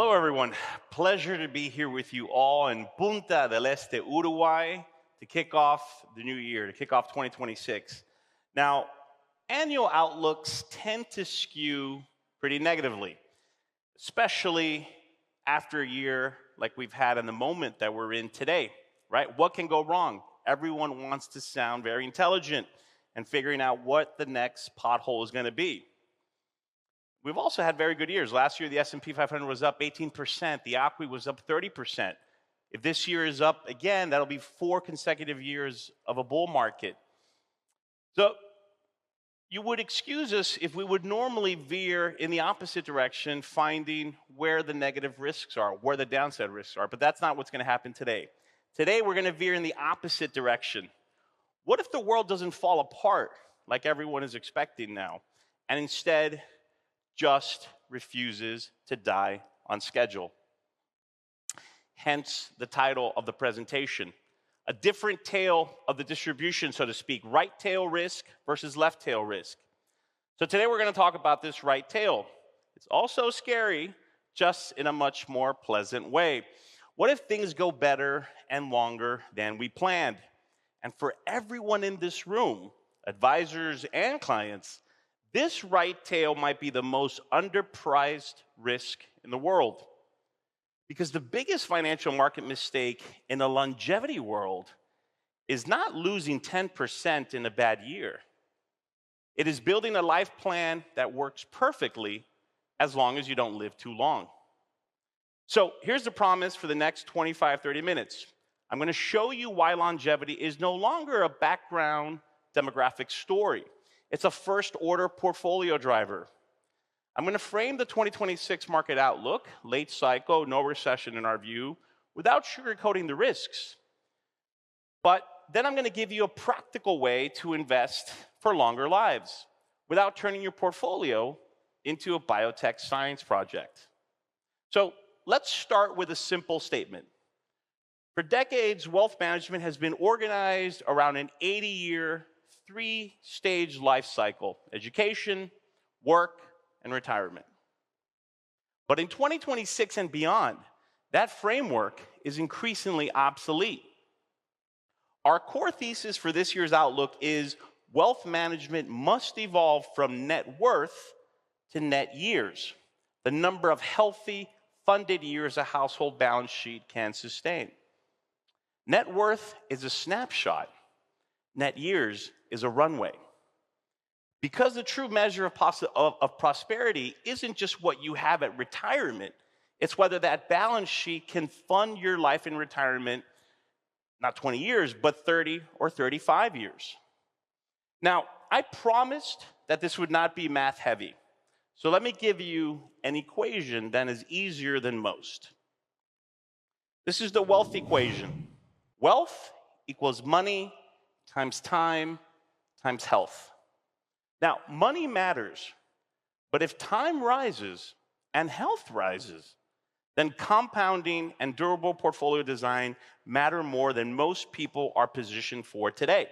Hello, everyone. Pleasure to be here with you all in Punta del Este, Uruguay, to kick off the new year, to kick off 2026. Now, annual outlooks tend to skew pretty negatively, especially after a year like we've had in the moment that we're in today, right? What can go wrong? Everyone wants to sound very intelligent and figuring out what the next pothole is going to be. We've also had very good years. Last year, the S&P 500 was up 18%. The AQUI was up 30%. If this year is up again, that'll be 4 consecutive years of a bull market. So you would excuse us if we would normally veer in the opposite direction, finding where the negative risks are, where the downside risks are. But that's not what's going to happen today. Today, we're going to veer in the opposite direction. What if the world doesn't fall apart like everyone is expecting now, and instead just refuses to die on schedule? Hence the title of the presentation, a different tail of the distribution, so to speak, right tail risk versus left tail risk. So today we're going to talk about this right tail. It's also scary, just in a much more pleasant way. What if things go better and longer than we planned? And for everyone in this room, advisors and clients, this right tail might be the most underpriced risk in the world. Because the biggest financial market mistake in the longevity world is not losing 10% in a bad year. It is building a life plan that works perfectly as long as you don't live too long. So here's the promise for the next 25, 30 minutes. I'm going to show you why longevity is no longer a background demographic story. It's a first-order portfolio driver. I'm going to frame the 2026 market outlook, late cycle, no recession in our view, without sugarcoating the risks. But then I'm going to give you a practical way to invest for longer lives without turning your portfolio into a biotech science project. So let's start with a simple statement. For decades, wealth management has been organized around an 80-year 3-stage life cycle: education, work, and retirement. But in 2026 and beyond, that framework is increasingly obsolete. Our core thesis for this year's outlook is wealth management must evolve from net worth to net years, the number of healthy, funded years a household balance sheet can sustain. Net worth is a snapshot. Net years is a runway. Because the true measure of prosperity isn't just what you have at retirement, it's whether that balance sheet can fund your life in retirement, not 20 years, but 30 or 35 years. Now, I promised that this would not be math heavy. So let me give you an equation that is easier than most. This is the wealth equation. Wealth equals money times time times health. Now, money matters, but if time rises and health rises, then compounding and durable portfolio design matter more than most people are positioned for today.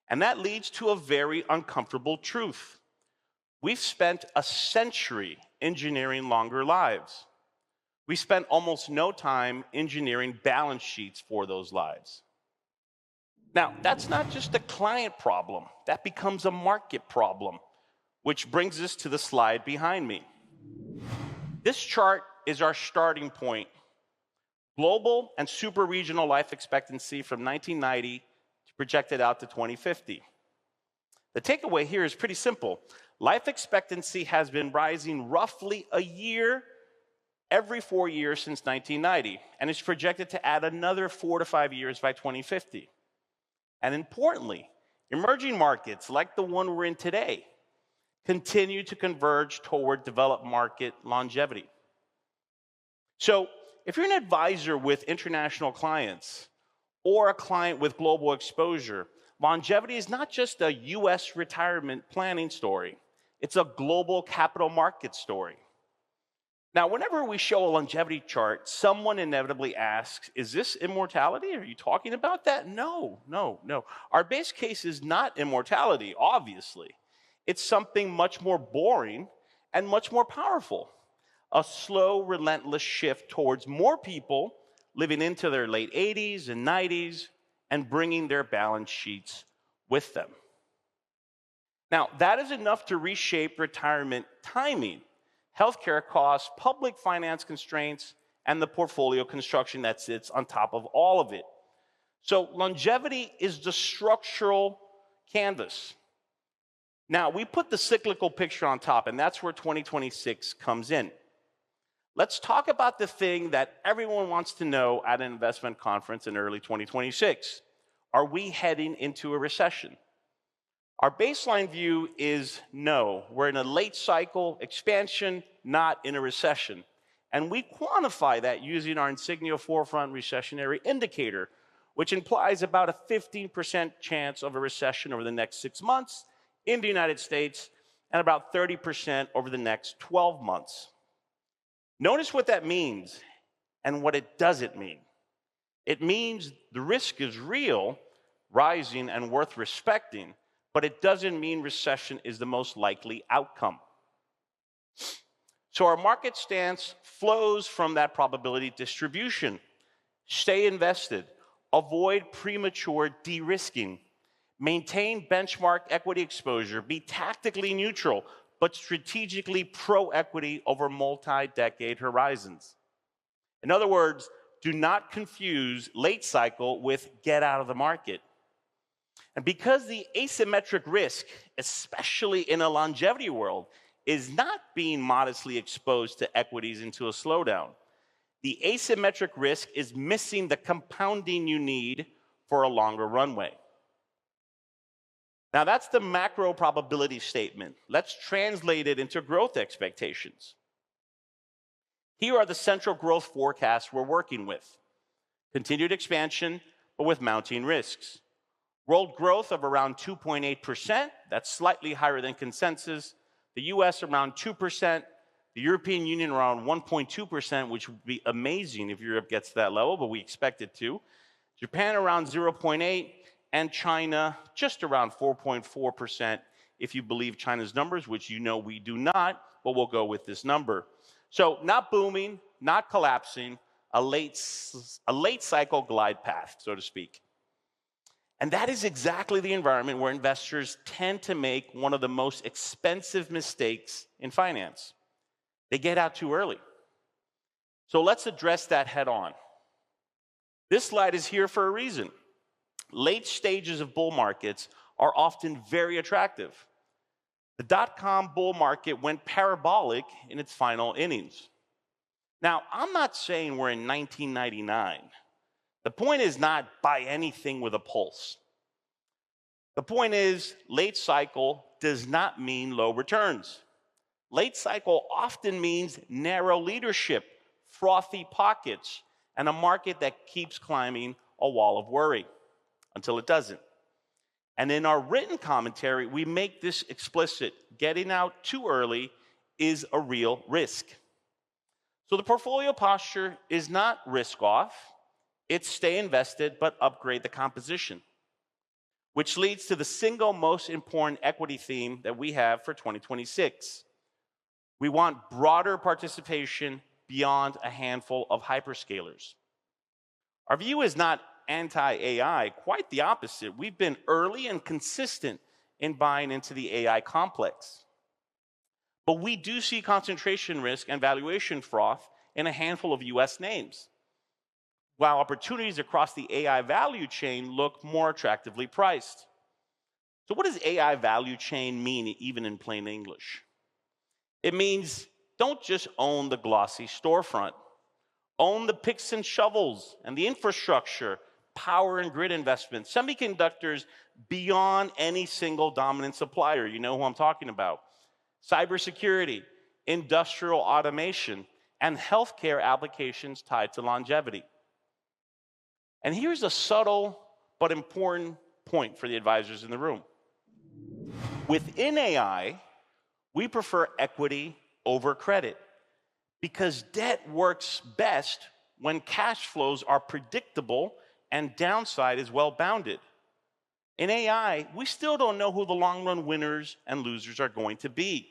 And that leads to a very uncomfortable truth. We've spent a century engineering longer lives. We spent almost no time engineering balance sheets for those lives. Now, that's not just a client problem. That becomes a market problem, which brings us to the slide behind me. This chart is our starting point. Global and super regional life expectancy from 1990 projected out to 2050. The takeaway here is pretty simple. Life expectancy has been rising roughly a year every 4 years since 1990, and is projected to add another 4 to 5 years by 2050. And importantly, emerging markets like the one we're in today continue to converge toward developed market longevity. So if you're an advisor with international clients or a client with global exposure, longevity is not just a US retirement planning story. It's a global capital market story. Now, whenever we show a longevity chart, someone inevitably asks, is this immortality? Are you talking about that? No. Our base case is not immortality, obviously. It's something much more boring and much more powerful. a slow, relentless shift towards more people living into their late 80s and 90s and bringing their balance sheets with them. Now, that is enough to reshape retirement timing, healthcare costs, public finance constraints, and the portfolio construction that sits on top of all of it. So longevity is the structural canvas. Now, we put the cyclical picture on top, and that's where 2026 comes in. Let's talk about the thing that everyone wants to know at an investment conference in early 2026. Are we heading into a recession? Our baseline view is no. We're in a late cycle expansion, not in a recession. And we quantify that using our Insigneo Forefront Recessionary Indicator, which implies about a 15% chance of a recession over the next 6 months in the United States and about 30% over the next 12 months. Notice what that means and what it doesn't mean. It means the risk is real, rising, and worth respecting, but it doesn't mean recession is the most likely outcome. So our market stance flows from that probability distribution. Stay invested, avoid premature de-risking, maintain benchmark equity exposure, be tactically neutral, but strategically pro-equity over multi-decade horizons. In other words, do not confuse late cycle with get out of the market. And because the asymmetric risk, especially in a longevity world, is not being modestly exposed to equities into a slowdown, the asymmetric risk is missing the compounding you need for a longer runway. Now, that's the macro probability statement. Let's translate it into growth expectations. Here are the central growth forecasts we're working with. Continued expansion, but with mounting risks. World growth of around 2.8%. That's slightly higher than consensus. The US around 2%. The European Union around 1.2%, which would be amazing if Europe gets to that level, but we expect it to. Japan around 0.8%. And China just around 4.4%, if you believe China's numbers, which you know we do not, but we'll go with this number. So not booming, not collapsing, a late cycle glide path, so to speak. And that is exactly the environment where investors tend to make one of the most expensive mistakes in finance. They get out too early. So let's address that head on. This slide is here for a reason. Late stages of bull markets are often very attractive. The dot-com bull market went parabolic in its final innings. Now, I'm not saying we're in 1999. The point is not buy anything with a pulse. The point is late cycle does not mean low returns. Late cycle often means narrow leadership, frothy pockets, and a market that keeps climbing a wall of worry. Until it doesn't. And in our written commentary, we make this explicit. Getting out too early is a real risk. So the portfolio posture is not risk off, it's stay invested, but upgrade the composition, which leads to the single most important equity theme that we have for 2026. We want broader participation beyond a handful of hyperscalers. Our view is not anti-AI, quite the opposite. We've been early and consistent in buying into the AI complex. But we do see concentration risk and valuation froth in a handful of US names, while opportunities across the AI value chain look more attractively priced. So what does AI value chain mean, even in plain English? It means don't just own the glossy storefront. Own the picks and shovels and the infrastructure, power and grid investments, semiconductors beyond any single dominant supplier. You know who I'm talking about. Cybersecurity, industrial automation, and healthcare applications tied to longevity. And here's a subtle but important point for the advisors in the room. Within AI, we prefer equity over credit because debt works best when cash flows are predictable and downside is well-bounded. In AI, we still don't know who the long-run winners and losers are going to be.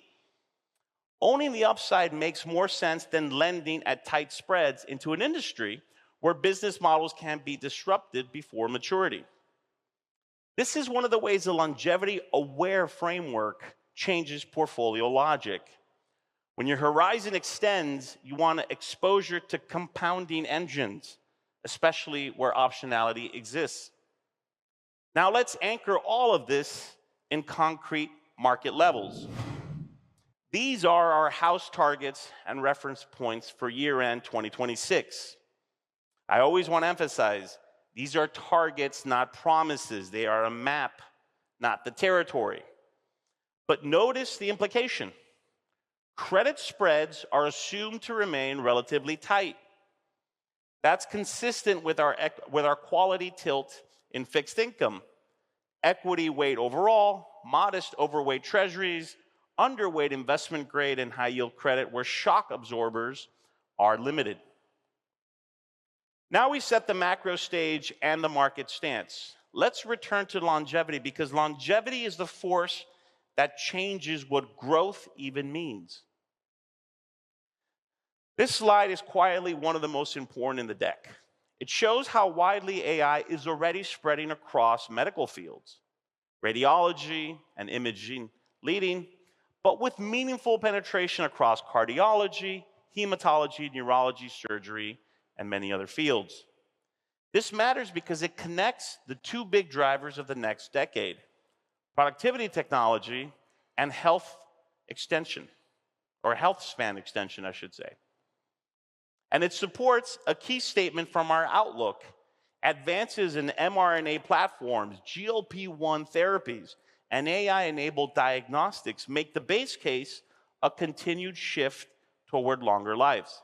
Owning the upside makes more sense than lending at tight spreads into an industry where business models can be disrupted before maturity. This is one of the ways the longevity-aware framework changes portfolio logic. When your horizon extends, you want exposure to compounding engines, especially where optionality exists. Now let's anchor all of this in concrete market levels. These are our house targets and reference points for year-end 2026. I always want to emphasize, these are targets, not promises. They are a map, not the territory. But notice the implication. Credit spreads are assumed to remain relatively tight. That's consistent with our quality tilt in fixed income. Equity weight overall, modest overweight treasuries, underweight investment grade and high yield credit where shock absorbers are limited. Now we set the macro stage and the market stance. Let's return to longevity because longevity is the force that changes what growth even means. This slide is quietly one of the most important in the deck. It shows how widely AI is already spreading across medical fields, radiology and imaging leading, but with meaningful penetration across cardiology, hematology, neurology, surgery, and many other fields. This matters because it connects the two big drivers of the next decade: productivity technology and health extension, or health span extension, I should say. And it supports a key statement from our outlook: advances in mRNA platforms, GLP-1 therapies, and AI-enabled diagnostics make the base case a continued shift toward longer lives.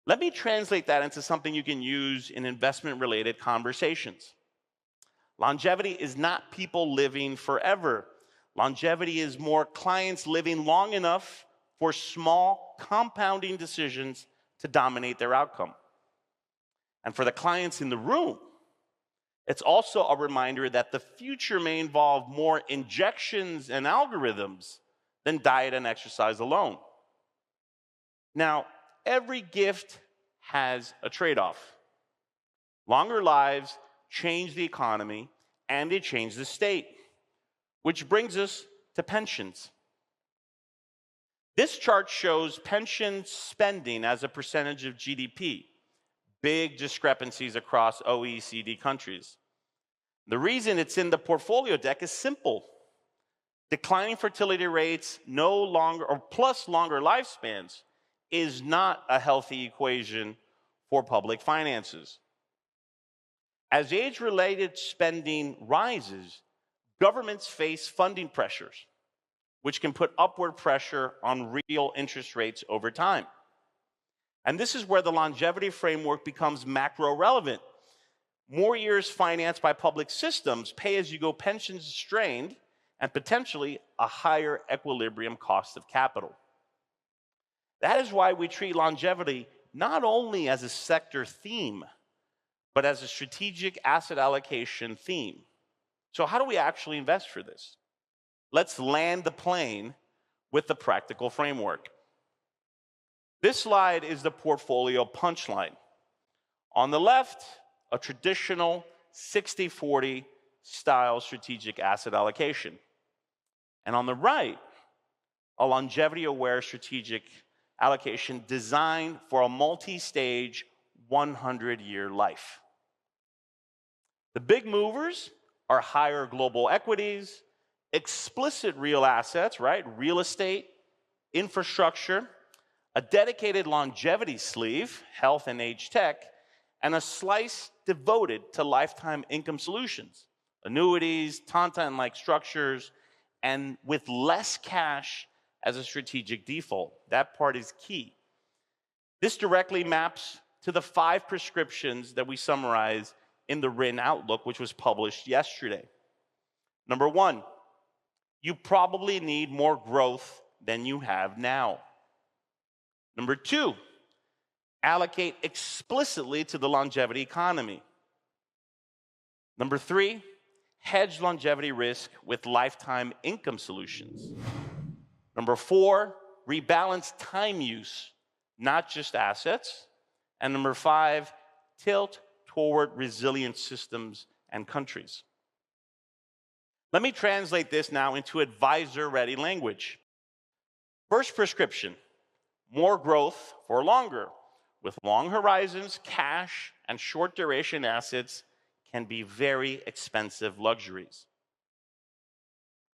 Let me translate that into something you can use in investment-related conversations. Longevity is not people living forever. Longevity is more clients living long enough for small compounding decisions to dominate their outcome. And for the clients in the room, it's also a reminder that the future may involve more injections and algorithms than diet and exercise alone. Now, every gift has a trade-off. Longer lives change the economy and they change the state, which brings us to pensions. This chart shows pension spending as a percentage of GDP. Big discrepancies across OECD countries. The reason it's in the portfolio deck is simple. Declining fertility rates plus longer lifespans is not a healthy equation for public finances. As age-related spending rises, governments face funding pressures, which can put upward pressure on real interest rates over time. And this is where the longevity framework becomes macro-relevant. More years financed by public systems, pay-as-you-go pensions strained, and potentially a higher equilibrium cost of capital. That is why we treat longevity not only as a sector theme, but as a strategic asset allocation theme. So how do we actually invest for this? Let's land the plane with the practical framework. This slide is the portfolio punchline. On the left, a traditional 60-40 style strategic asset allocation. And on the right, a longevity-aware strategic allocation designed for a multi-stage 100-year life. The big movers are higher global equities, explicit real assets, right? Real estate, infrastructure, a dedicated longevity sleeve, health and age tech, and a slice devoted to lifetime income solutions, annuities, Tantan-like structures, and with less cash as a strategic default. That part is key. This directly maps to the 5 prescriptions that we summarize in the RIN Outlook, which was published yesterday. Number 1, you probably need more growth than you have now. Number 2, allocate explicitly to the longevity economy. Number 3, hedge longevity risk with lifetime income solutions. Number 4, rebalance time use, not just assets. And number 5, tilt toward resilient systems and countries. Let me translate this now into advisor-ready language. First prescription, more growth for longer. With long horizons, cash and short duration assets can be very expensive luxuries.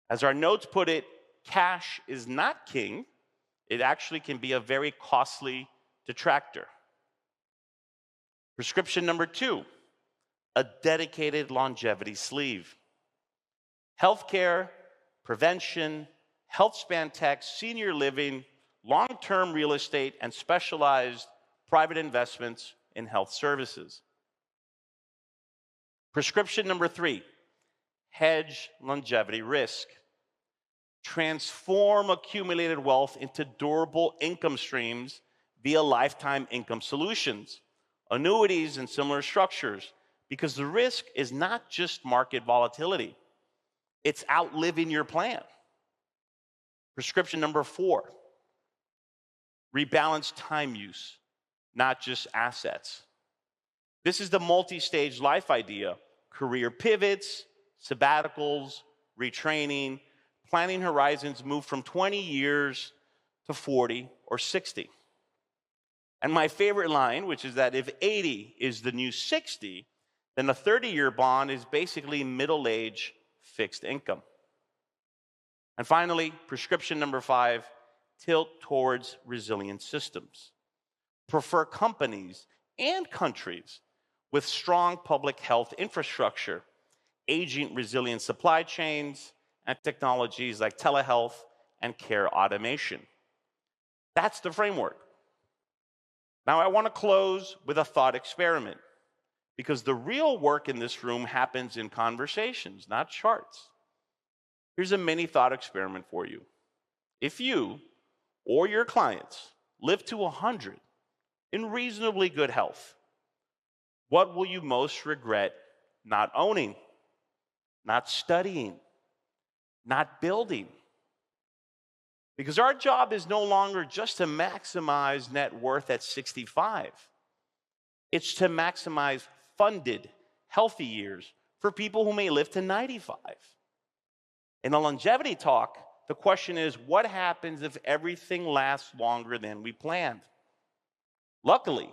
As our notes put it, cash is not king. It actually can be a very costly detractor. Prescription number 2, a dedicated longevity sleeve. Healthcare, prevention, health span tech, senior living, long-term real estate, and specialized private investments in health services. Prescription number 3, hedge longevity risk. Transform accumulated wealth into durable income streams via lifetime income solutions, annuities, and similar structures, because the risk is not just market volatility. It's outliving your plan. Prescription number 4, rebalance time use, not just assets. This is the multi-stage life idea: career pivots, sabbaticals, retraining, planning horizons move from 20 years to 40 or 60. And my favorite line, which is that if 80 is the new 60, then a 30-year bond is basically middle-age fixed income. And finally, prescription number 5, tilt towards resilient systems. Prefer companies and countries with strong public health infrastructure, aging resilient supply chains, and technologies like telehealth and care automation. That's the framework. Now, I want to close with a thought experiment, because the real work in this room happens in conversations, not charts. Here's a mini thought experiment for you. If you or your clients live to 100 in reasonably good health, what will you most regret not owning, not studying, not building? Because our job is no longer just to maximize net worth at 65. It's to maximize funded, healthy years for people who may live to 95. In a longevity talk, the question is, what happens if everything lasts longer than we planned? Luckily,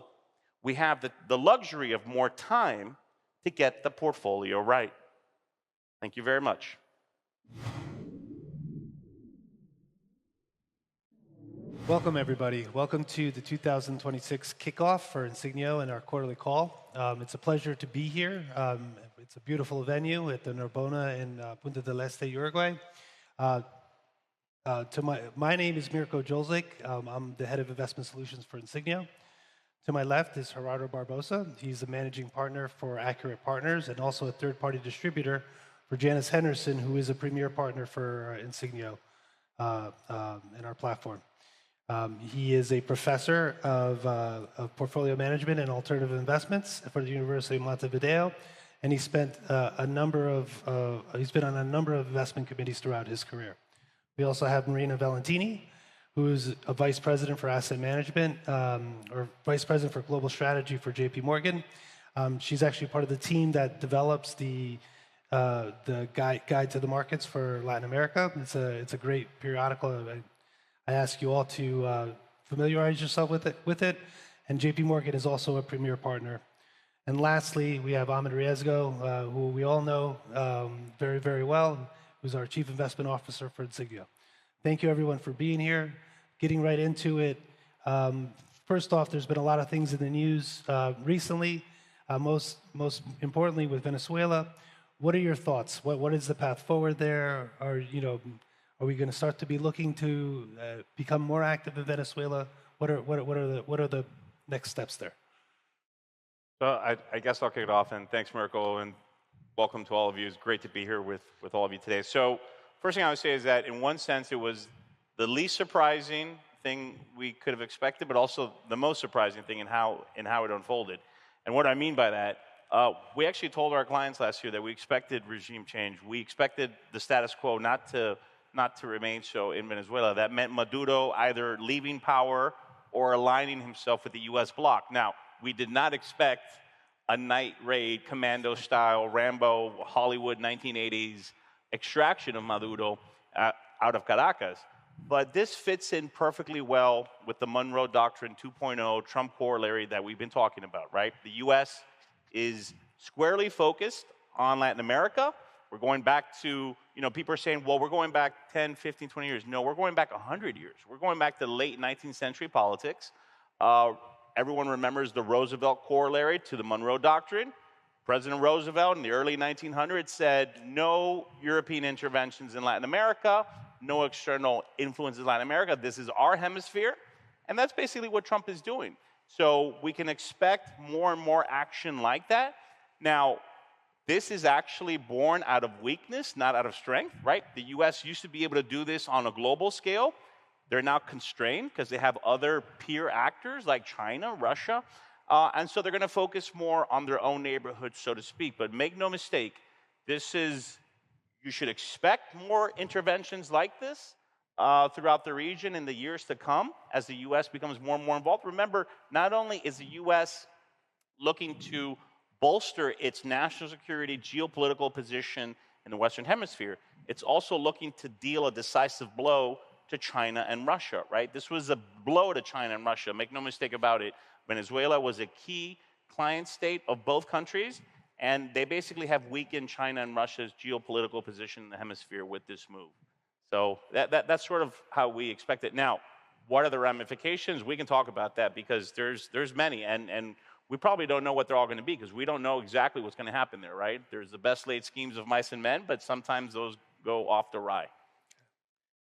we have the luxury of more time to get the portfolio right. Thank you very much. Welcome, everybody. Welcome to the 2026 kickoff for Insigneo and our quarterly call. It's a pleasure to be here. It's a beautiful venue at the Narbona in Punta del Este, Uruguay. My name is Mirko Jolzik. I'm the head of investment solutions for Insigneo. To my left is Gerardo Barbosa. He's the managing partner for Accurate Partners and also a third-party distributor for Janice Henderson, who is a premier partner for Insigneo in our platform. He is a professor of portfolio management and alternative investments for the University of Montevideo, and he's been on a number of investment committees throughout his career. We also have Marina Valentini, who is a vice president for asset management or vice president for global strategy for JP Morgan. She's actually part of the team that develops the guide to the markets for Latin America. It's a great periodical. I ask you all to familiarize yourself with it. And JP Morgan is also a premier partner. And lastly, we have Ahmed Riesgo, who we all know very, very well, who's our chief investment officer for Insigneo. Thank you, everyone, for being here. Getting right into it. First off, there's been a lot of things in the news recently, most importantly with Venezuela. What are your thoughts? What is the path forward there? Are we going to start to be looking to become more active in Venezuela? What are the next steps there? So I guess I'll kick it off, and thanks, Mirko, and welcome to all of you. It's great to be here with all of you today. So first thing I would say is that in one sense it was the least surprising thing we could have expected, but also the most surprising thing in how it unfolded. And what I mean by that, we actually told our clients last year that we expected regime change. We expected the status quo not to not to remain so in Venezuela. That meant Maduro either leaving power or aligning himself with the U.S. bloc. Now, we did not expect a night raid, commando style, Rambo, Hollywood 1980s extraction of Maduro out of Caracas. But this fits in perfectly well with the Monroe Doctrine 2.0 Trump corollary that we've been talking about, right? The U.S. is squarely focused on Latin America. We're going back to, people are saying, well, we're going back 10, 15, 20 years. No, we're going back 100 years. We're going back to late 19th century politics. Everyone remembers the Roosevelt corollary to the Monroe Doctrine. President Roosevelt in the early 1900s said, no European interventions in Latin America, no external influences in Latin America. This is our hemisphere. And that's basically what Trump is doing. So we can expect more and more action like that. Now, this is actually born out of weakness, not out of strength, right? The U.S. used to be able to do this on a global scale. They're now constrained because they have other peer actors like China, Russia, and so they're going to focus more on their own neighborhood, so to speak. But make no mistake, you should expect more interventions like this throughout the region in the years to come as the U.S. becomes more and more involved. Remember, not only is the U.S. looking to bolster its national security geopolitical position in the Western Hemisphere, it's also looking to deal a decisive blow to China and Russia, right? This was a blow to China and Russia. Make no mistake about it. Venezuela was a key client state of both countries, and they basically have weakened China and Russia's geopolitical position in the hemisphere with this move. So that's sort of how we expect it. Now, what are the ramifications? We can talk about that because there's many, and we probably don't know what they're all going to be because we don't know exactly what's going to happen there, right? There's the best laid schemes of mice and men, but sometimes those go off the rye.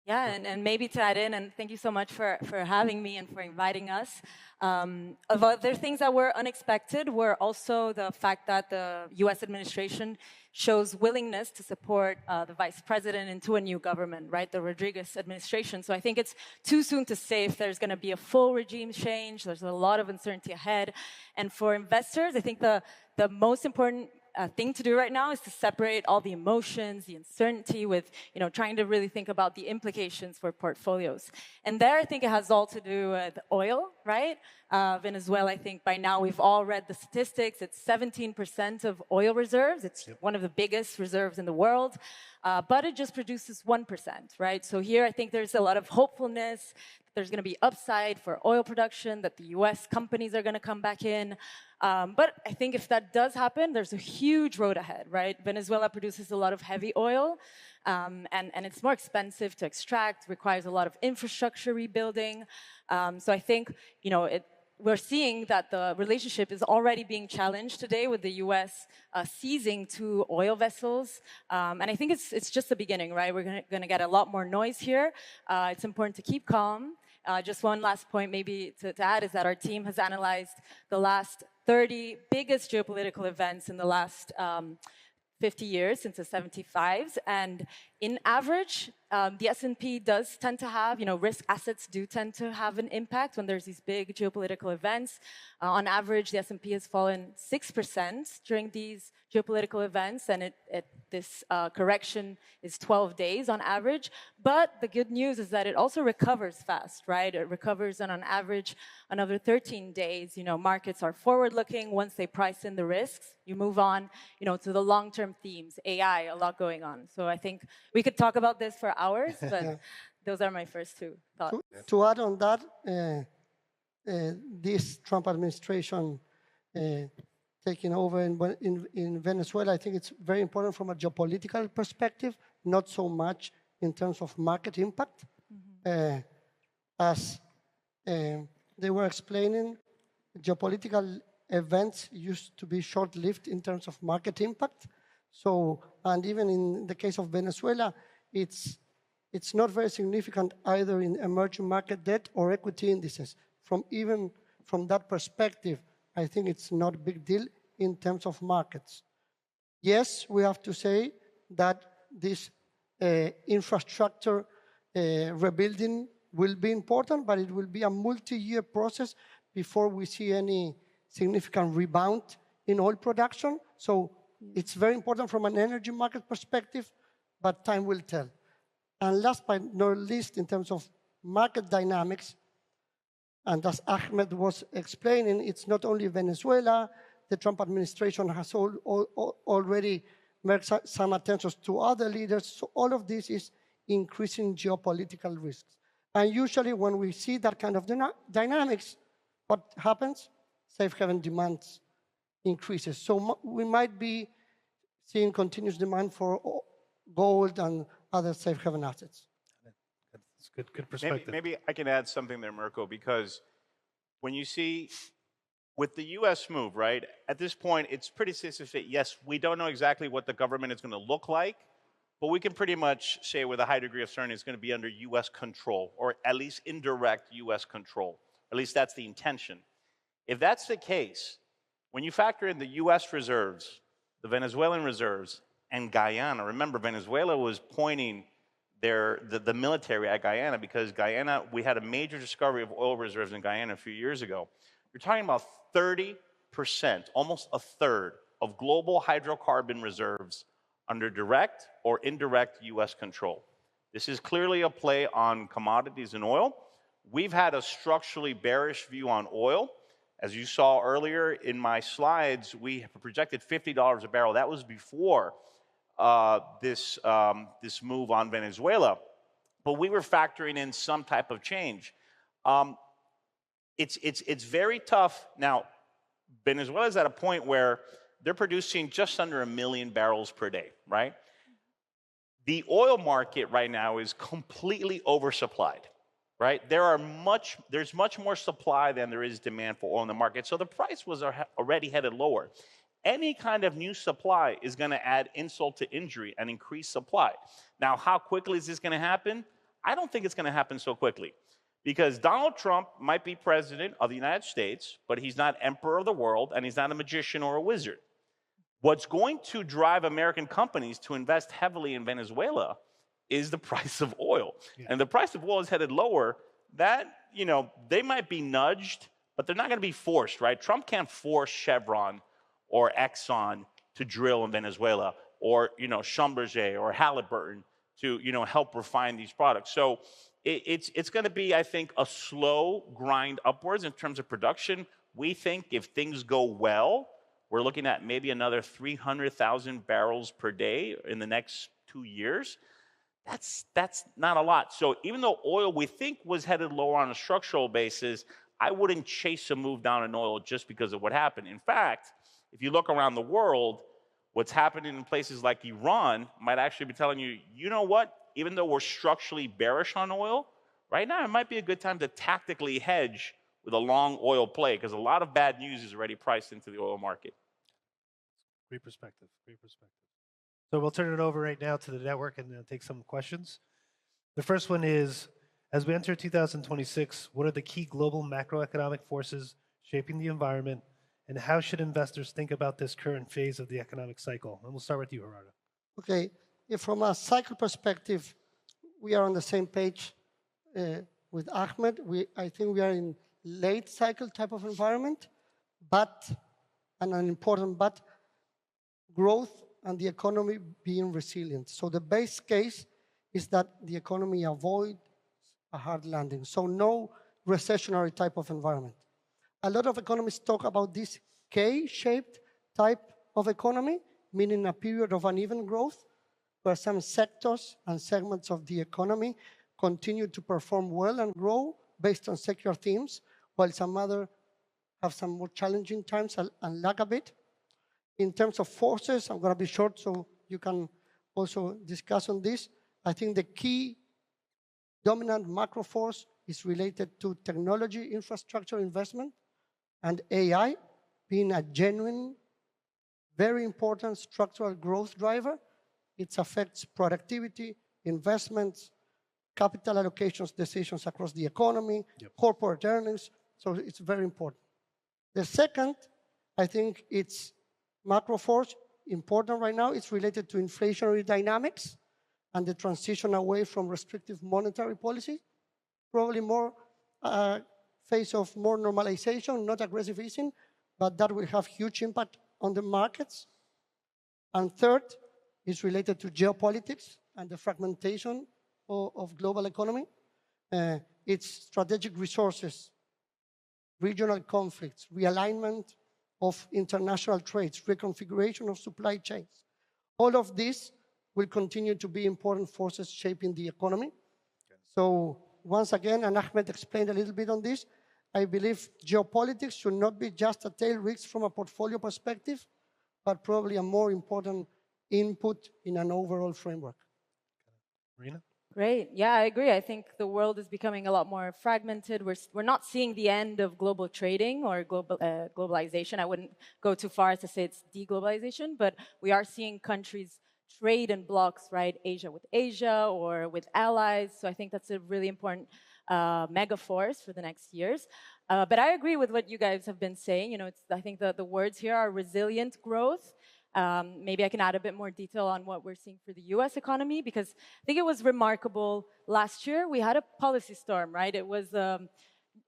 Yeah, and maybe to add in, and thank you so much for having me and for inviting us. Of other things that were unexpected were also the fact that the U.S. administration shows willingness to support the vice president into a new government, right, the Rodriguez administration. So I think it's too soon to say if there's going to be a full regime change. There's a lot of uncertainty ahead. And for investors, I think the most important thing to do right now is to separate all the emotions, the uncertainty with, trying to really think about the implications for portfolios. And there, I think it has all to do with oil, right? Venezuela, I think by now we've all read the statistics. It's 17% of oil reserves. It's one of the biggest reserves in the world, but it just produces 1%, right? So here, I think there's a lot of hopefulness. There's going to be upside for oil production, that the U.S. companies are going to come back in. But I think if that does happen, there's a huge road ahead, right? Venezuela produces a lot of heavy oil, and it's more expensive to extract, requires a lot of infrastructure rebuilding. So I think, we're seeing that the relationship is already being challenged today with the U.S. Seizing 2 oil vessels. And I think it's just the beginning, right? We're going to get a lot more noise here. It's important to keep calm. Just one last point maybe to add is that our team has analyzed the last 30 biggest geopolitical events in the last 50 years, since the 75s. And in average, the S&P does tend to have, risk assets do tend to have an impact when there's these big geopolitical events. On average, the S&P has fallen 6% during these geopolitical events, and this correction is 12 days on average. But the good news is that it also recovers fast, right? It recovers on average another 13 days. Markets are forward-looking. Once they price in the risks, you move on, to the long-term themes, AI, a lot going on. So I think we could talk about this for hours, but those are my first 2 thoughts. To add on that, this Trump administration taking over in Venezuela, I think it's very important from a geopolitical perspective, not so much in terms of market impact. As they were explaining, geopolitical events used to be short-lived in terms of market impact. So, and even in the case of Venezuela, it's not very significant either in emerging market debt or equity indices. Even from that perspective, I think it's not a big deal in terms of markets. Yes, we have to say that this infrastructure rebuilding will be important, but it will be a multi-year process before we see any significant rebound in oil production. So it's very important from an energy market perspective, but time will tell. And last but not least, in terms of market dynamics, and as Ahmed was explaining, it's not only Venezuela. The Trump administration has already made some attentions to other leaders. So all of this is increasing geopolitical risks. And usually when we see that kind of dynamics, what happens? Safe haven demands increases. So we might be seeing continuous demand for gold and other safe haven assets. That's good perspective. Maybe I can add something there, Mirko, because when you see with the U.S. move, right, at this point, it's pretty safe to say, yes, we don't know exactly what the government is going to look like, but we can pretty much say with a high degree of certainty it's going to be under U.S. control, or at least indirect U.S. control. At least that's the intention. If that's the case, when you factor in the U.S. reserves, the Venezuelan reserves, and Guyana, remember, Venezuela was pointing the military at Guyana because Guyana, we had a major discovery of oil reserves in Guyana a few years ago. You're talking about 30%, almost a third, of global hydrocarbon reserves under direct or indirect U.S. control. This is clearly a play on commodities and oil. We've had a structurally bearish view on oil. As you saw earlier in my slides, we projected $50 a barrel. That was before this move on Venezuela. But we were factoring in some type of change. It's very tough. Now, Venezuela is at a point where they're producing just under 1 million barrels per day, right? The oil market right now is completely oversupplied, right? There's much more supply than there is demand for oil in the market. So the price was already headed lower. Any kind of new supply is going to add insult to injury and increase supply. Now, how quickly is this going to happen? I don't think it's going to happen so quickly. Because Donald Trump might be president of the United States, but he's not emperor of the world, and he's not a magician or a wizard. What's going to drive American companies to invest heavily in Venezuela is the price of oil. Yeah. And the price of oil is headed lower. That, they might be nudged, but they're not going to be forced, right? Trump can't force Chevron or Exxon to drill in Venezuela, or, Schlumberger or Halliburton to, help refine these products. So it's going to be, I think, a slow grind upwards in terms of production. We think if things go well, we're looking at maybe another 300,000 barrels per day in the next 2 years. That's not a lot. So even though oil we think was headed lower on a structural basis, I wouldn't chase a move down in oil just because of what happened. In fact, if you look around the world, what's happening in places like Iran might actually be telling you, you know what? Even though we're structurally bearish on oil, right now it might be a good time to tactically hedge with a long oil play because a lot of bad news is already priced into the oil market. Great perspective. Great perspective. So we'll turn it over right now to the network and take some questions. The first one is, as we enter 2026, what are the key global macroeconomic forces shaping the environment, and how should investors think about this current phase of the economic cycle? And we'll start with you, Gerardo. Okay. From a cycle perspective, we are on the same page with Ahmed. I think we are in late cycle type of environment, and an important but, growth and the economy being resilient. So the base case is that the economy avoids a hard landing. So no recessionary type of environment. A lot of economists talk about this K-shaped type of economy, meaning a period of uneven growth, where some sectors and segments of the economy continue to perform well and grow based on secular themes, while some other have some more challenging times and lag a bit. In terms of forces, I'm going to be short so you can also discuss on this. I think the key dominant macro force is related to technology infrastructure investment and AI being a genuine, very important structural growth driver. It affects productivity, investments, capital allocations decisions across the economy, corporate earnings. So it's very important. The second, I think it's macro force, important right now. It's related to inflationary dynamics and the transition away from restrictive monetary policy. Probably more phase of more normalization, not aggressive easing, but that will have huge impact on the markets. And third is related to geopolitics and the fragmentation of global economy. It's strategic resources, regional conflicts, realignment of international trades, reconfiguration of supply chains. All of this will continue to be important forces shaping the economy. So once again, and Ahmed explained a little bit on this, I believe geopolitics should not be just a tail risk from a portfolio perspective, but probably a more important input in an overall framework. Marina? Great. Yeah, I agree. I think the world is becoming a lot more fragmented. We're not seeing the end of global trading or globalization. I wouldn't go too far as to say it's deglobalization, but we are seeing countries trade in blocks, right? Asia with Asia or with allies. So I think that's a really important mega force for the next years. But I agree with what you guys have been saying. You know, I think the words here are resilient growth. Maybe I can add a bit more detail on what we're seeing for the US economy, because I think it was remarkable last year. We had a policy storm, right? It was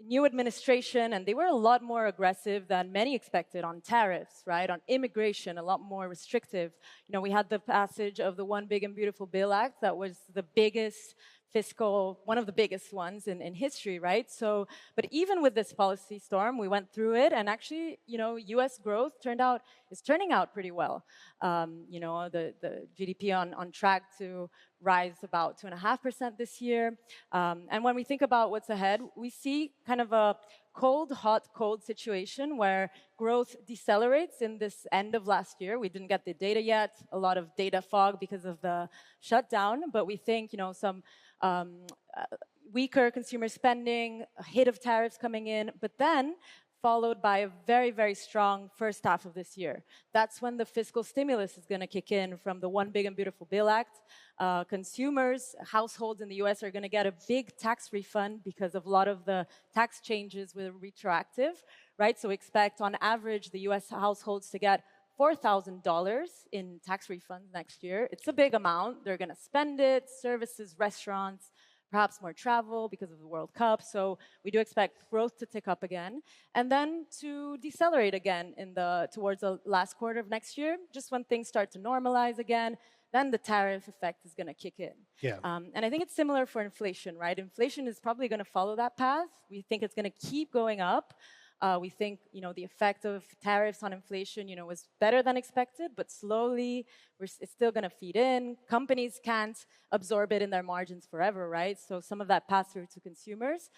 new administration, and they were a lot more aggressive than many expected on tariffs, right? On immigration, a lot more restrictive. You know, we had the passage of the One Big and Beautiful Bill Act that was the biggest one of the biggest ones in history, right? So, but even with this policy storm, we went through it, and actually, you know, U.S. growth is turning out pretty well. You know, the GDP on track to rise about 2.5% this year. And when we think about what's ahead, we see kind of a cold, hot, cold situation where growth decelerates in this end of last year. We didn't get the data yet, a lot of data fog because of the shutdown, but we think, you know, some weaker consumer spending, a hit of tariffs coming in, but then followed by a very, very strong first half of this year. That's when the fiscal stimulus is going to kick in from the One Big and Beautiful Bill Act. Consumers, households in the US are going to get a big tax refund because of a lot of the tax changes were retroactive, right? So expect on average the US households to get $4,000 in tax refunds next year. It's a big amount. They're going to spend it, services, restaurants, perhaps more travel because of the World Cup. So we do expect growth to tick up again, and then to decelerate again towards the last quarter of next year, just when things start to normalize again. Then the tariff effect is going to kick in. Yeah. And I think it's similar for inflation, right? Inflation is probably going to follow that path. We think it's going to keep going up. We think, you know, the effect of tariffs on inflation, you know, was better than expected, but slowly it's still going to feed in. Companies can't absorb it in their margins forever, right? So some of that pass through to consumers.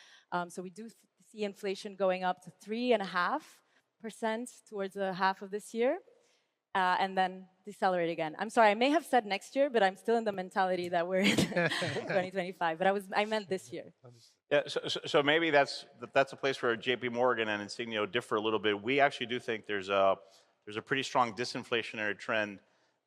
So we do see inflation going up to 3.5% towards the half of this year, and then decelerate again. I'm sorry, I may have said next year, but I'm still in the mentality that we're in 2025. But I meant this year. Yeah, so maybe that's a place where JP Morgan and Insigneo differ a little bit. We actually do think there's a pretty strong disinflationary trend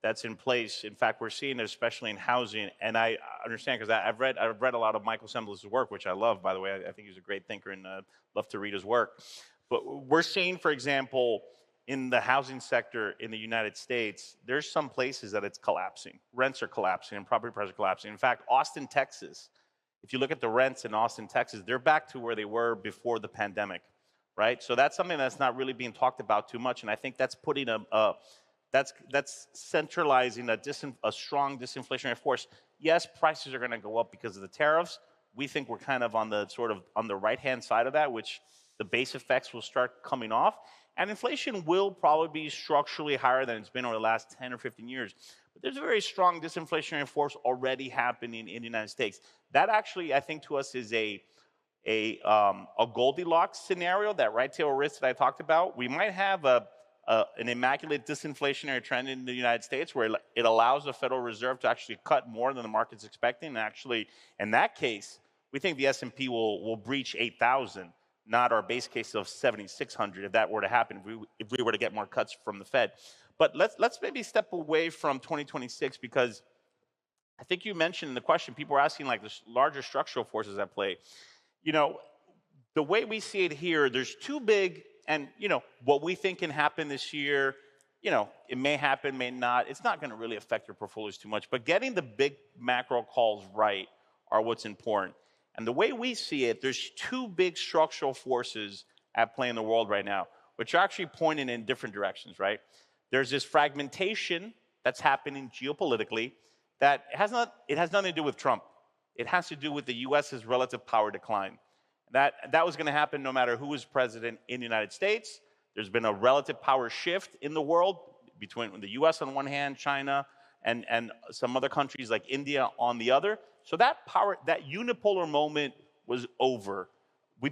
that's in place. In fact, we're seeing it especially in housing, and I understand because I've read a lot of Michael Sembler's work, which I love, by the way. I think he's a great thinker and love to read his work. But we're seeing, for example, in the housing sector in the United States, there's some places that it's collapsing. Rents are collapsing and property prices are collapsing. In fact, Austin, Texas, if you look at the rents in Austin, Texas, they're back to where they were before the pandemic, right? So that's something that's not really being talked about too much, and I think that's putting that's centralizing a strong disinflationary force. Yes, prices are going to go up because of the tariffs. We think we're kind of on the right-hand side of that, which the base effects will start coming off, and inflation will probably be structurally higher than it's been over the last 10 or 15 years. But there's a very strong disinflationary force already happening in the United States. That actually, I think, to us is a Goldilocks scenario, that right tail risk that I talked about. We might have an immaculate disinflationary trend in the United States where it allows the Federal Reserve to actually cut more than the market's expecting. And actually, in that case, we think the S&P will breach 8,000, not our base case of 7,600 if that were to happen, if we were to get more cuts from the Fed. But let's maybe step away from 2026, because I think you mentioned in the question, people are asking like the larger structural forces at play. You know, the way we see it here, there's two big, and you know, what we think can happen this year, you know, it may happen, may not. It's not going to really affect your portfolios too much, but getting the big macro calls right are what's important. And the way we see it, there's two big structural forces at play in the world right now, which are actually pointing in different directions, right? There's this fragmentation that's happening geopolitically that has nothing to do with Trump, It has to do with the U.S.'s relative power decline. That was going to happen no matter who was president in the United States. There's been a relative power shift in the world between the U.S. on one hand, China, and some other countries like India on the other. So that unipolar moment was over.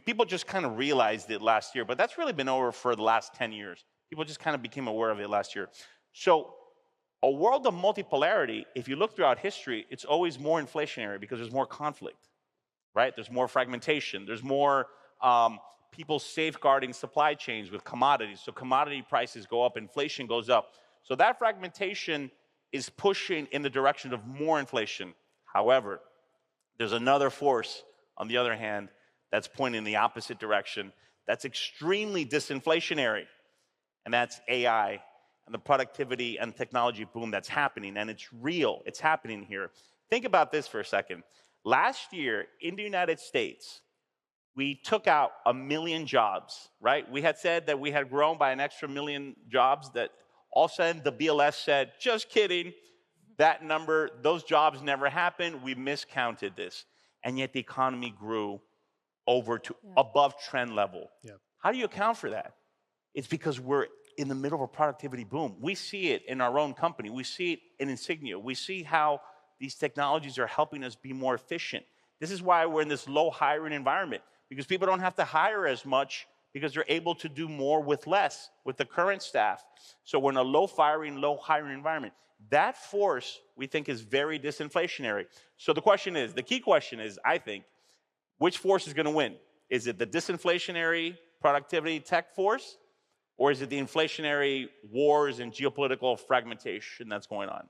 People just kind of realized it last year, but that's really been over for the last 10 years. People just kind of became aware of it last year. So a world of multipolarity, if you look throughout history, it's always more inflationary because there's more conflict, right? There's more fragmentation. There's more people safeguarding supply chains with commodities. So commodity prices go up, inflation goes up. So that fragmentation is pushing in the direction of more inflation. However, there's another force, on the other hand, that's pointing in the opposite direction. That's extremely disinflationary, and that's AI and the productivity and technology boom that's happening, and it's real. It's happening here. Think about this for a second. Last year, in the United States, we took out 1 million jobs, right? We had said that we had grown by an extra 1 million jobs, that all of a sudden the BLS said, just kidding, that number, those jobs never happened, we miscounted this. And yet the economy grew over to above trend level. Yeah. How do you account for that? It's because we're in the middle of a productivity boom. We see it in our own company. We see it in Insigneo. We see how these technologies are helping us be more efficient. This is why we're in this low hiring environment, because people don't have to hire as much because they're able to do more with less with the current staff. So we're in a low hiring environment. That force, we think, is very disinflationary. So the key question is, I think, which force is going to win? Is it the disinflationary productivity tech force, or is it the inflationary wars and geopolitical fragmentation that's going on?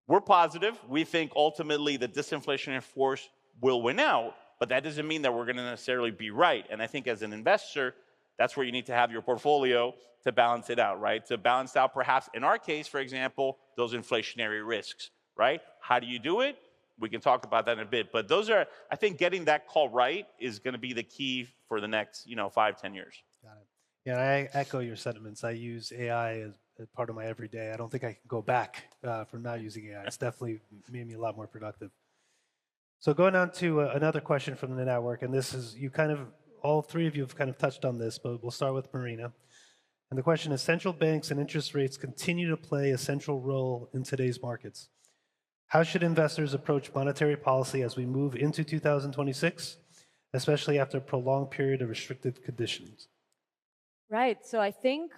We're positive. We think ultimately the disinflationary force will win out, but that doesn't mean that we're going to necessarily be right. And I think as an investor, that's where you need to have your portfolio to balance it out, right? To balance out, perhaps, in our case, for example, those inflationary risks, right? How do you do it? We can talk about that in a bit. But I think getting that call right is going to be the key for the next, 5-10 years. Got it. Yeah, I echo your sentiments. I use AI as part of my everyday. I don't think I can go back from not using AI. It's definitely made me a lot more productive. So going on to another question from the network, and this is, all three of you have kind of touched on this, but we'll start with Marina. And the question is, central banks and interest rates continue to play a central role in today's markets. How should investors approach monetary policy as we move into 2026, especially after a prolonged period of restricted conditions? Right. So I think,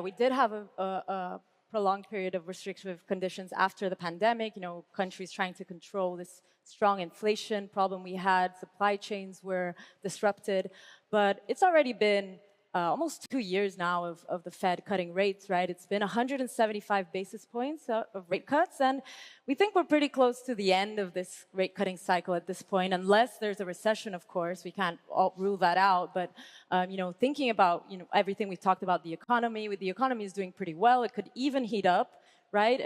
we did have a prolonged period of restrictive conditions after the pandemic. Countries trying to control this strong inflation problem we had. Supply chains were disrupted. But it's already been almost 2 years now of the Fed cutting rates, right? It's been 175 basis points of rate cuts, and we think we're pretty close to the end of this rate cutting cycle at this point, unless there's a recession, of course. We can't rule that out, but thinking about everything we've talked about, the economy is doing pretty well. It could even heat up, right?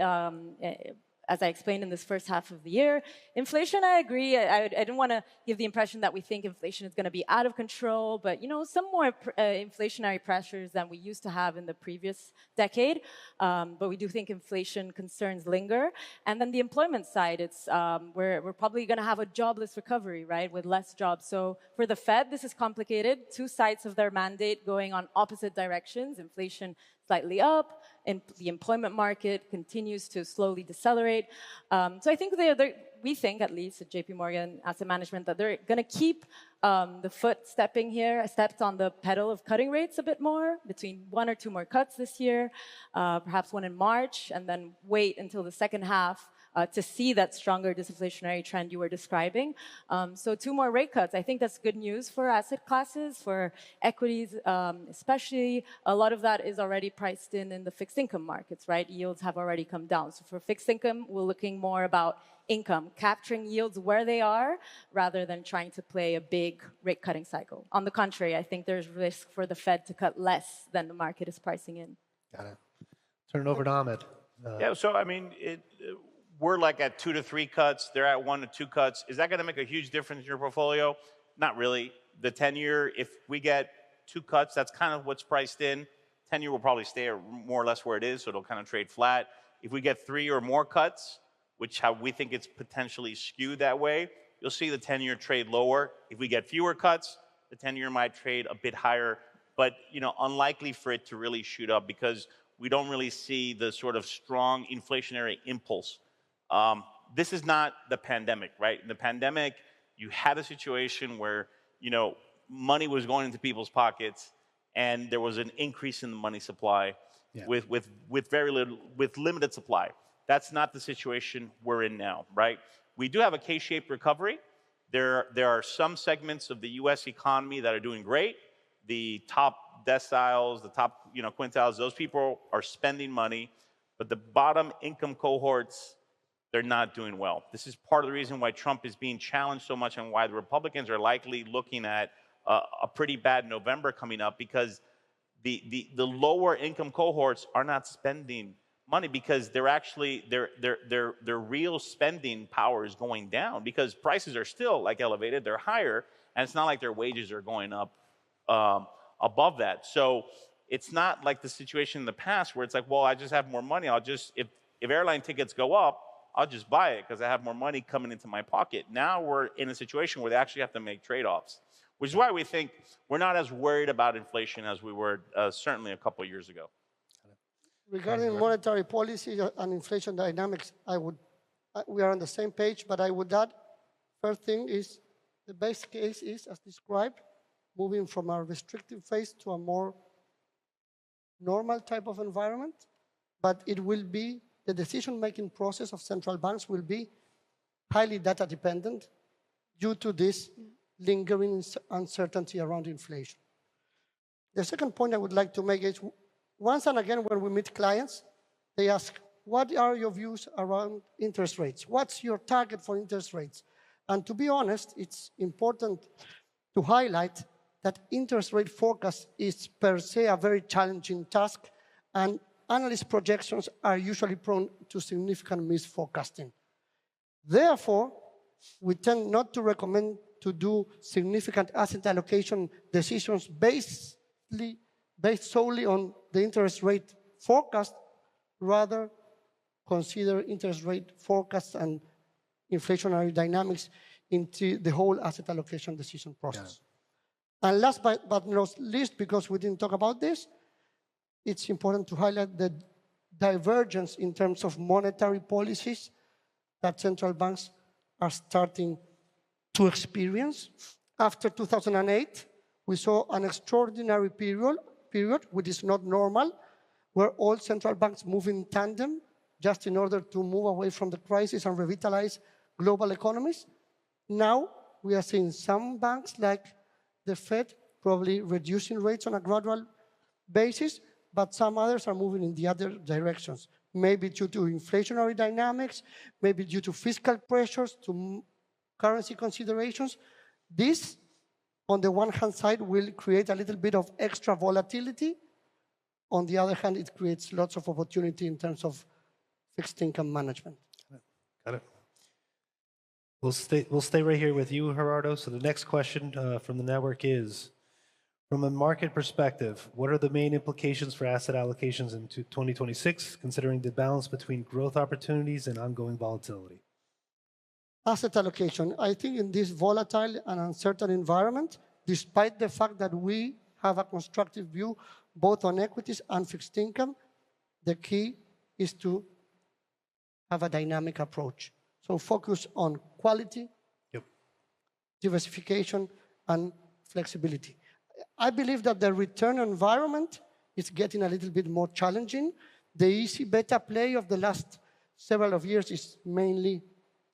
As I explained in this first half of the year. Inflation, I agree. I didn't want to give the impression that we think inflation is going to be out of control, but some more inflationary pressures than we used to have in the previous decade. But we do think inflation concerns linger. And then the employment side, we're probably going to have a jobless recovery, right, with less jobs. So for the Fed, this is complicated. Two sides of their mandate going on opposite directions. Inflation slightly up, and the employment market continues to slowly decelerate. So I think we think, at least at JP Morgan Asset Management, that they're going to keep the foot stepped on the pedal of cutting rates a bit more, between 1 or 2 more cuts this year, perhaps one in March, and then wait until the second half to see that stronger disinflationary trend you were describing. So 2 more rate cuts. I think that's good news for asset classes, for equities especially. A lot of that is already priced in the fixed income markets, right? Yields have already come down. So for fixed income, we're looking more about income, capturing yields where they are, rather than trying to play a big rate cutting cycle. On the contrary, I think there's risk for the Fed to cut less than the market is pricing in. Got it. Turn it over to Ahmed. So we're like at 2 to 3 cuts. They're at 1 to 2 cuts. Is that going to make a huge difference in your portfolio? Not really. The 10-year, if we get 2 cuts, that's kind of what's priced in. 10-year will probably stay more or less where it is, so it'll kind of trade flat. If we get 3 or more cuts, which we think it's potentially skewed that way, you'll see the 10-year trade lower. If we get fewer cuts, the 10-year might trade a bit higher, but unlikely for it to really shoot up because we don't really see the sort of strong inflationary impulse. This is not the pandemic, right? In the pandemic, you had a situation where, money was going into people's pockets and there was an increase in the money supply with very little, with limited supply. That's not the situation we're in now, right? We do have a K-shaped recovery. There are some segments of the U.S. economy that are doing great. The top deciles, the top quintiles, those people are spending money, but the bottom income cohorts, they're not doing well. This is part of the reason why Trump is being challenged so much and why the Republicans are likely looking at a pretty bad November coming up, because the lower income cohorts are not spending money because they're actually their real spending power is going down because prices are still elevated, they're higher, and it's not like their wages are going up above that. So it's not like the situation in the past where it's like, well, I just have more money. I'll just if airline tickets go up, I'll just buy it because I have more money coming into my pocket. Now we're in a situation where they actually have to make trade-offs, which is why we think we're not as worried about inflation as we were certainly a couple of years ago. Regarding monetary policy and inflation dynamics, we are on the same page, but I would add, first thing is, the best case is, as described, moving from a restrictive phase to a more normal type of environment, but it will be, the decision-making process of central banks will be highly data dependent due to this lingering uncertainty around inflation. The second point I would like to make is, once and again, when we meet clients, they ask, what are your views around interest rates? What's your target for interest rates? And to be honest, it's important to highlight that interest rate forecast is per se a very challenging task, and analyst projections are usually prone to significant misforecasting. Therefore, we tend not to recommend to do significant asset allocation decisions based solely on the interest rate forecast, rather consider interest rate forecasts and inflationary dynamics into the whole asset allocation decision process. Yeah. And last but not least, because we didn't talk about this, it's important to highlight the divergence in terms of monetary policies that central banks are starting to experience. After 2008, we saw an extraordinary period, which is not normal, where all central banks move in tandem just in order to move away from the crisis and revitalize global economies. Now, we are seeing some banks like the Fed probably reducing rates on a gradual basis, but some others are moving in the other directions, maybe due to inflationary dynamics, maybe due to fiscal pressures, to currency considerations. This, on the one hand side, will create a little bit of extra volatility. On the other hand, it creates lots of opportunity in terms of fixed income management. Got it. We'll stay right here with you, Gerardo. So the next question from the network is, from a market perspective, what are the main implications for asset allocations into 2026, considering the balance between growth opportunities and ongoing volatility? Asset allocation. I think in this volatile and uncertain environment, despite the fact that we have a constructive view both on equities and fixed income, the key is to have a dynamic approach. So focus on quality, diversification, and flexibility. I believe that the return environment is getting a little bit more challenging. The easy beta play of the last several of years is mainly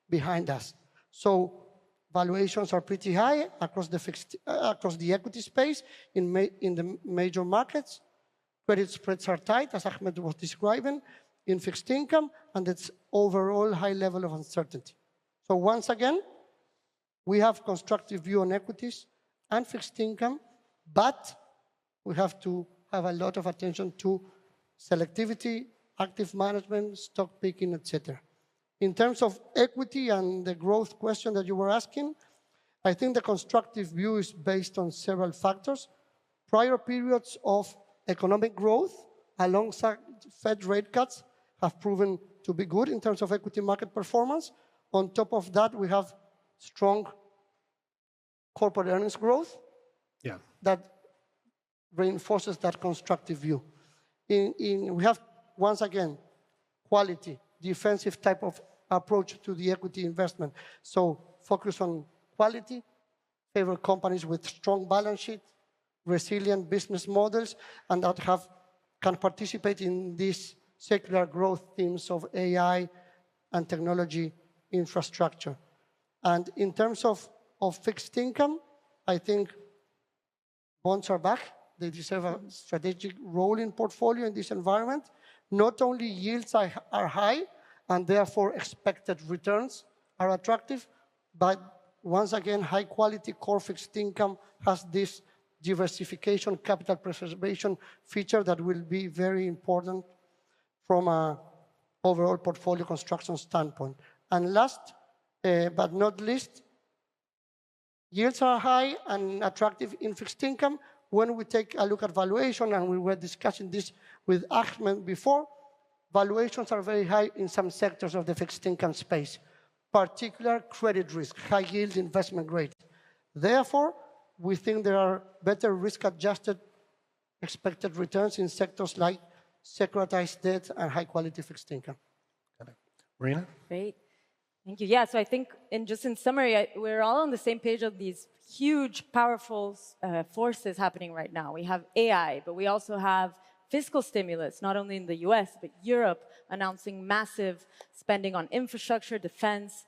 behind us. So valuations are pretty high across the equity space in the major markets. Credit spreads are tight, as Ahmed was describing, in fixed income, and it's overall high level of uncertainty. So once again, we have constructive view on equities and fixed income, but we have to have a lot of attention to selectivity, active management, stock picking, etc. In terms of equity and the growth question that you were asking, I think the constructive view is based on several factors. Prior periods of economic growth alongside Fed rate cuts have proven to be good in terms of equity market performance. On top of that, we have strong corporate earnings growth that reinforces that constructive view. We have, once again, quality, defensive type of approach to the equity investment. So focus on quality, favor companies with strong balance sheet, resilient business models, and that can participate in these secular growth themes of AI and technology infrastructure. And in terms of fixed income, I think bonds are back. They deserve a strategic role in portfolio in this environment. Not only yields are high, and therefore expected returns are attractive, but once again, high-quality core fixed income has this diversification, capital preservation feature that will be very important from an overall portfolio construction standpoint. And last but not least, yields are high and attractive in fixed income. When we take a look at valuation, and we were discussing this with Ahmed before, valuations are very high in some sectors of the fixed income space, particular credit risk, high yield investment grade. Therefore, we think there are better risk-adjusted expected returns in sectors like securitized debt and high-quality fixed income. Marina? Great. Thank you. Yeah, so I think in summary, we're all on the same page of these huge, powerful forces happening right now. We have AI, but we also have fiscal stimulus, not only in the US, but Europe announcing massive spending on infrastructure, defense.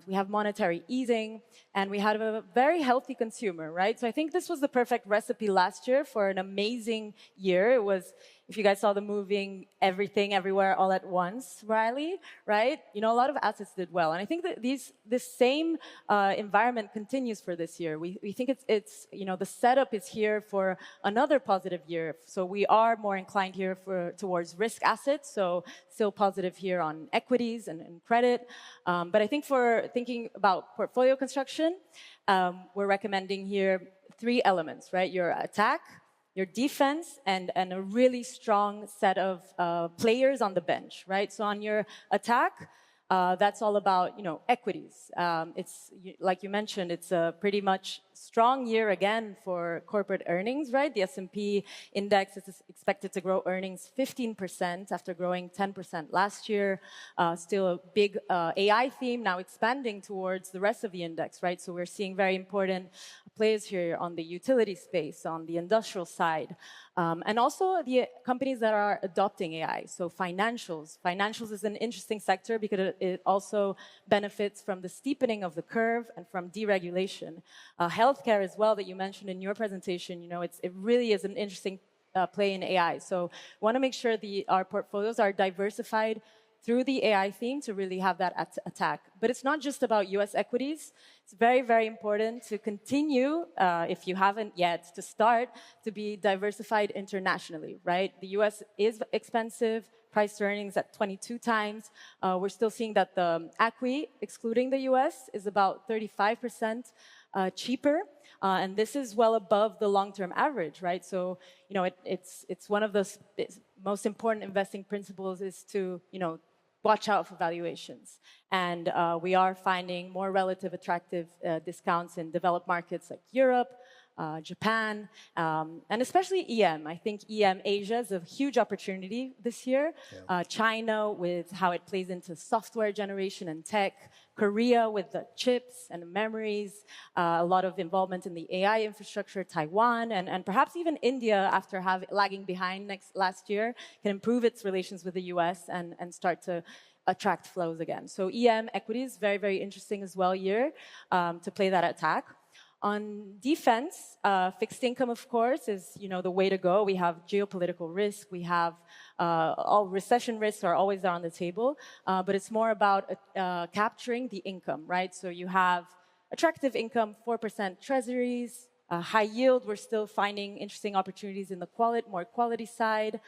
We have monetary easing, and we had a very healthy consumer, right? So I think this was the perfect recipe last year for an amazing year. It was, if you guys saw the movie Everything, Everywhere, All at Once, Riley, right? You know, a lot of assets did well. And I think that this same environment continues for this year. We think it's you know, the setup is here for another positive year. So we are more inclined here towards risk assets. So still positive here on equities and credit. But I think for thinking about portfolio construction, we're recommending here 3 elements, right? Your attack, your defense, and a really strong set of players on the bench, right? So on your attack, that's all about, you know, equities. It's like you mentioned, it's a pretty much strong year again for corporate earnings, right? The S&P index is expected to grow earnings 15% after growing 10% last year. Still a big AI theme, now expanding towards the rest of the index, right? So we're seeing very important players here on the utility space, on the industrial side, and also the companies that are adopting AI. So financials. Financials is an interesting sector because it also benefits from the steepening of the curve and from deregulation. Healthcare as well, that you mentioned in your presentation, you know, it really is an interesting play in AI. So we want to make sure our portfolios are diversified through the AI theme to really have that attack. But it's not just about US equities. It's very, very important to continue, if you haven't yet, to start to be diversified internationally, right? The US is expensive, price to earnings at 22 times. We're still seeing that the ACWI, excluding the US, is about 35% cheaper. And this is well above the long-term average, right? So, you know, it's one of the most important investing principles is to, you know, watch out for valuations. And we are finding more relative attractive discounts in developed markets like Europe, Japan, and especially EM. I think EM Asia is a huge opportunity this year. Yeah. China with how it plays into software generation and tech. Korea with the chips and the memories. A lot of involvement in the AI infrastructure. Taiwan and perhaps even India, after lagging behind last year, can improve its relations with the US and start to attract flows again. So EM equities, very, very interesting as well here to play that attack. On defense, fixed income, of course, is, you know, the way to go. We have geopolitical risk. We have all recession risks are always there on the table, but it's more about capturing the income, right? So you have attractive income, 4% treasuries, high yield. We're still finding interesting opportunities in the more quality side.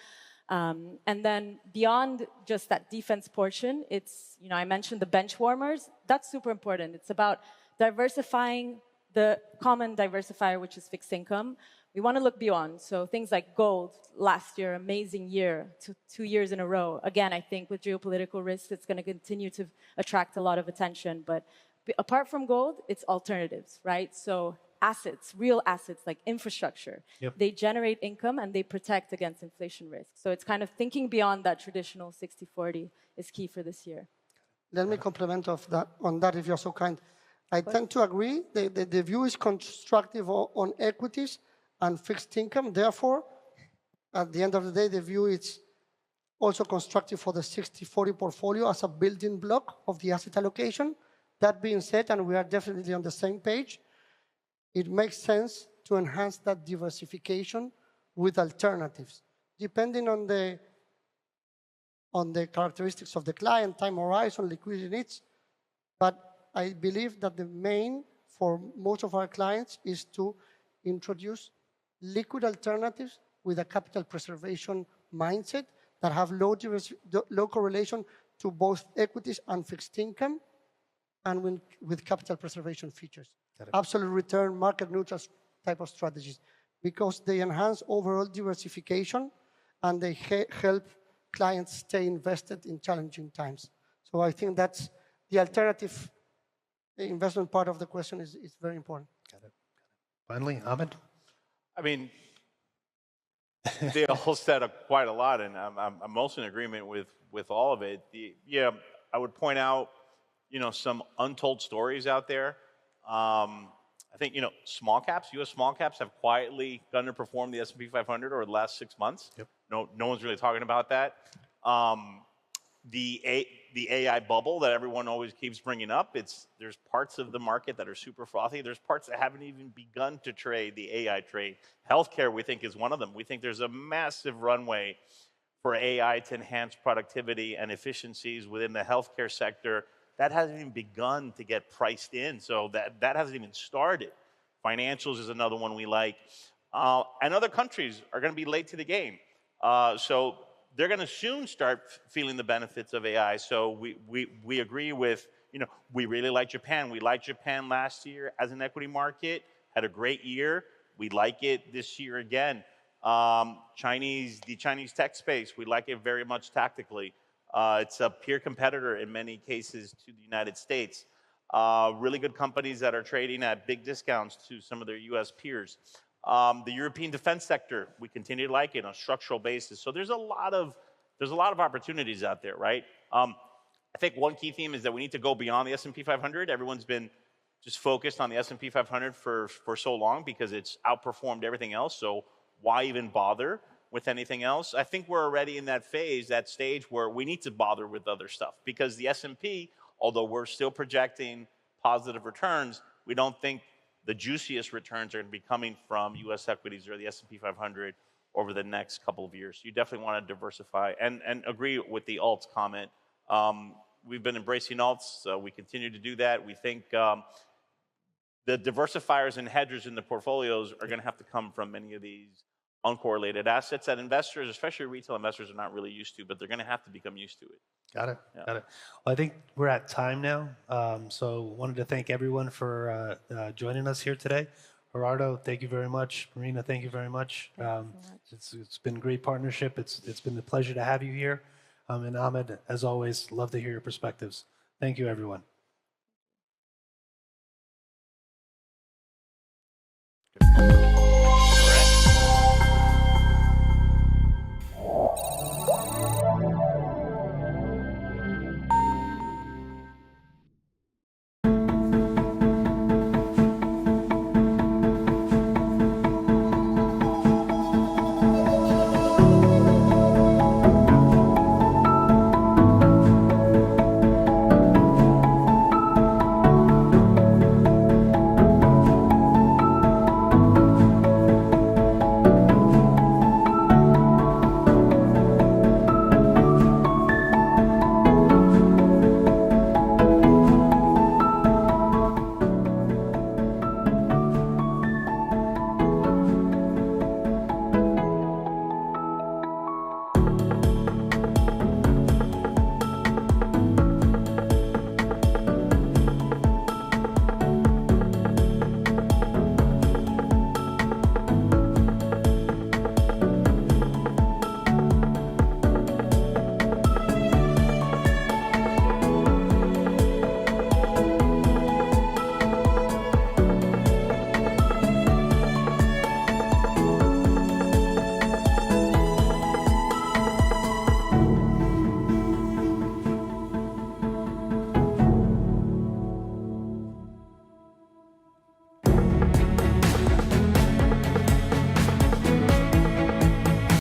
And then beyond just that defense portion, it's, you know, I mentioned the bench warmers. That's super important. It's about diversifying the common diversifier, which is fixed income. We want to look beyond. So things like gold, last year, amazing year, 2 years in a row. Again, I think with geopolitical risks, it's going to continue to attract a lot of attention. But apart from gold, it's alternatives, right? So assets, real assets like infrastructure, they generate income and they protect against inflation risk. So it's kind of thinking beyond that traditional 60-40 is key for this year. Let me complement on that, if you're so kind. I tend to agree. The view is constructive on equities and fixed income. Therefore, at the end of the day, the view is also constructive for the 60-40 portfolio as a building block of the asset allocation. That being said, and we are definitely on the same page, it makes sense to enhance that diversification with alternatives, depending on the characteristics of the client, time horizon, liquidity needs. But I believe that the main for most of our clients is to introduce liquid alternatives with a capital preservation mindset that have low correlation to both equities and fixed income, and with capital preservation features. Absolute return, market neutral type of strategies, because they enhance overall diversification and they help clients stay invested in challenging times. So I think that's the alternative investment part of the question is very important. Got it. Finally, Ahmed? I mean, they all said quite a lot, and I'm mostly in agreement with all of it. I would point out, some untold stories out there. I think, small caps, U.S. small caps have quietly underperformed the S&P 500 over the last 6 months. Yep. No one's really talking about that. The AI bubble that everyone always keeps bringing up, there's parts of the market that are super frothy. There's parts that haven't even begun to trade the AI trade. Healthcare, we think, is one of them. We think there's a massive runway for AI to enhance productivity and efficiencies within the healthcare sector. That hasn't even begun to get priced in, so that hasn't even started. Financials is another one we like. And other countries are going to be late to the game. So they're going to soon start feeling the benefits of AI. So we agree with, we really like Japan. We liked Japan last year as an equity market, had a great year. We like it this year again. The Chinese tech space, we like it very much tactically. It's a peer competitor in many cases to the United States. Really good companies that are trading at big discounts to some of their U.S. peers. The European defense sector, we continue to like it on a structural basis. So there's a lot of opportunities out there, right? I think one key theme is that we need to go beyond the S&P 500. Everyone's been just focused on the S&P 500 for so long because it's outperformed everything else. So why even bother with anything else? I think we're already in that phase, that stage where we need to bother with other stuff, because the S&P, although we're still projecting positive returns, we don't think the juiciest returns are going to be coming from U.S. equities or the S&P 500 over the next couple of years. You definitely want to diversify and agree with the alts comment. We've been embracing alts, so we continue to do that. We think the diversifiers and hedgers in the portfolios are going to have to come from many of these uncorrelated assets that investors, especially retail investors, are not really used to, but they're going to have to become used to it. Got it. Got it. Well, I think we're at time now. So wanted to thank everyone for joining us here today. Gerardo, thank you very much. Marina, thank you very much. It's been a great partnership. It's been a pleasure to have you here. And Ahmed, as always, love to hear your perspectives. Thank you, everyone.